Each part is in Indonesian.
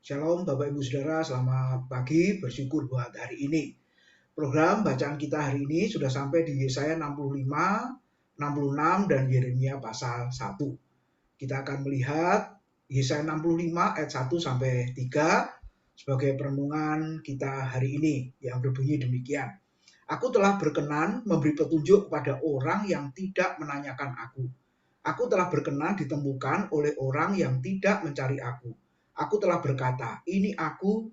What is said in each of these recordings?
Shalom Bapak Ibu Saudara, selamat pagi, bersyukur buat hari ini. Program bacaan kita hari ini sudah sampai di Yesaya 65, 66, dan Yeremia pasal 1. Kita akan melihat Yesaya 65 ayat 1 sampai 3 sebagai perenungan kita hari ini yang berbunyi demikian. Aku telah berkenan memberi petunjuk kepada orang yang tidak menanyakan aku. Aku telah berkenan ditemukan oleh orang yang tidak mencari aku. Aku telah berkata, ini aku,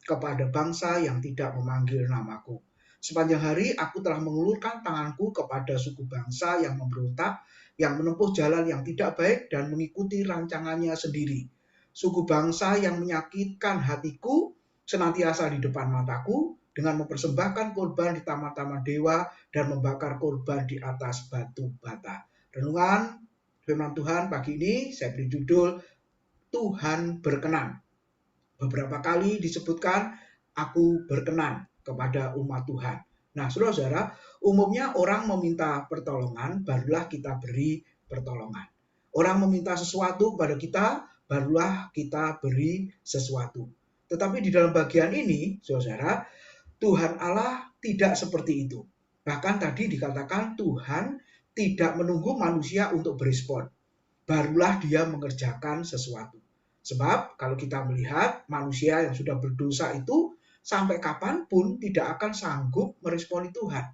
kepada bangsa yang tidak memanggil namaku. Sepanjang hari aku telah mengulurkan tanganku kepada suku bangsa yang memberontak, yang menempuh jalan yang tidak baik dan mengikuti rancangannya sendiri. Suku bangsa yang menyakitkan hatiku senantiasa di depan mataku, dengan mempersembahkan korban di taman-taman dewa dan membakar korban di atas batu bata. Renungan firman Tuhan pagi ini saya beri judul Tuhan berkenan. Beberapa kali disebutkan aku berkenan kepada umat Tuhan. Nah, saudara-saudara, umumnya orang meminta pertolongan, barulah kita beri pertolongan. Orang meminta sesuatu kepada kita, barulah kita beri sesuatu. Tetapi di dalam bagian ini, saudara, Tuhan Allah tidak seperti itu. Bahkan tadi dikatakan Tuhan tidak menunggu manusia untuk berespon. Barulah dia mengerjakan sesuatu. Sebab kalau kita melihat manusia yang sudah berdosa itu sampai kapanpun tidak akan sanggup meresponi Tuhan.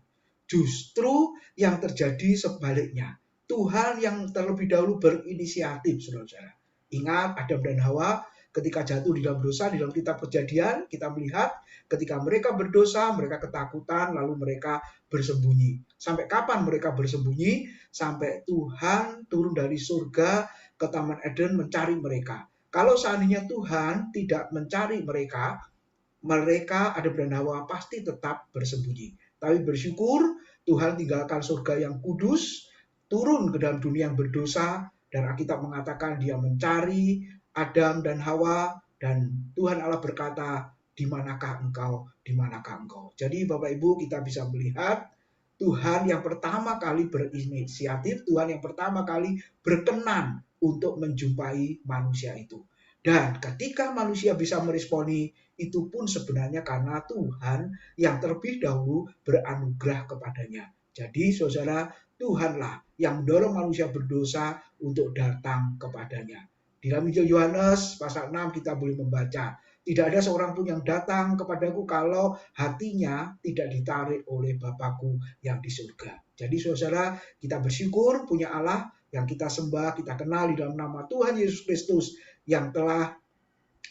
Justru yang terjadi sebaliknya. Tuhan yang terlebih dahulu berinisiatif, saudara-saudara. Ingat Adam dan Hawa ketika jatuh di dalam dosa, di dalam kitab Kejadian kita melihat ketika mereka berdosa, mereka ketakutan, lalu mereka bersembunyi. Sampai kapan mereka bersembunyi? Sampai Tuhan turun dari surga ke Taman Eden mencari mereka. Kalau seandainya Tuhan tidak mencari mereka, Adam dan Hawa pasti tetap bersembunyi. Tapi bersyukur Tuhan tinggalkan surga yang kudus, turun ke dalam dunia yang berdosa, dan Alkitab mengatakan dia mencari Adam dan Hawa, dan Tuhan Allah berkata, di manakah engkau, di manakah engkau. Jadi Bapak Ibu kita bisa melihat Tuhan yang pertama kali berinisiatif, Tuhan yang pertama kali berkenan untuk menjumpai manusia itu. Dan ketika manusia bisa meresponi, itu pun sebenarnya karena Tuhan yang terlebih dahulu beranugerah kepadanya. Jadi saudara, Tuhanlah yang mendorong manusia berdosa untuk datang kepadanya. Di dalam Injil Yohanes pasal 6 kita boleh membaca, tidak ada seorang pun yang datang kepadaku kalau hatinya tidak ditarik oleh Bapakku yang di surga. Jadi saudara, kita bersyukur punya Allah yang kita sembah, kita kenal di dalam nama Tuhan Yesus Kristus yang telah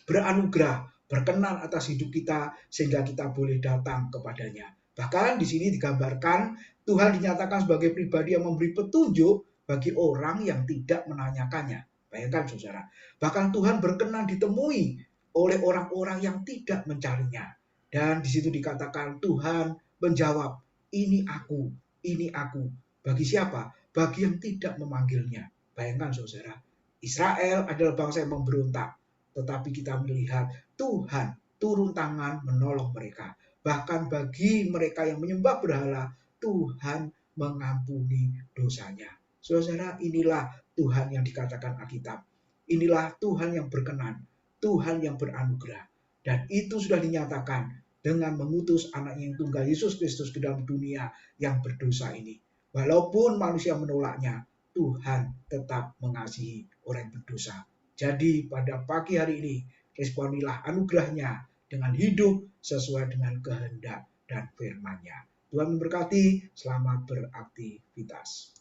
beranugerah, berkenan atas hidup kita sehingga kita boleh datang kepadanya. Bahkan di sini digambarkan Tuhan dinyatakan sebagai pribadi yang memberi petunjuk bagi orang yang tidak menanyakannya. Bayangkan saudara, bahkan Tuhan berkenan ditemui oleh orang-orang yang tidak mencarinya. Dan di situ dikatakan Tuhan menjawab, ini aku, ini aku. Bagi siapa? Bagi yang tidak memanggilnya. Bayangkan saudara, Israel adalah bangsa yang memberontak. Tetapi kita melihat Tuhan turun tangan menolong mereka. Bahkan bagi mereka yang menyembah berhala, Tuhan mengampuni dosanya. Saudara, inilah Tuhan yang dikatakan Alkitab. Inilah Tuhan yang berkenan, Tuhan yang beranugerah. Dan itu sudah dinyatakan dengan mengutus anaknya yang tunggal Yesus Kristus ke dalam dunia yang berdosa ini. Walaupun manusia menolaknya, Tuhan tetap mengasihi orang yang berdosa. Jadi pada pagi hari ini, responilah anugerahnya dengan hidup sesuai dengan kehendak dan firman-Nya. Tuhan memberkati, selamat beraktivitas.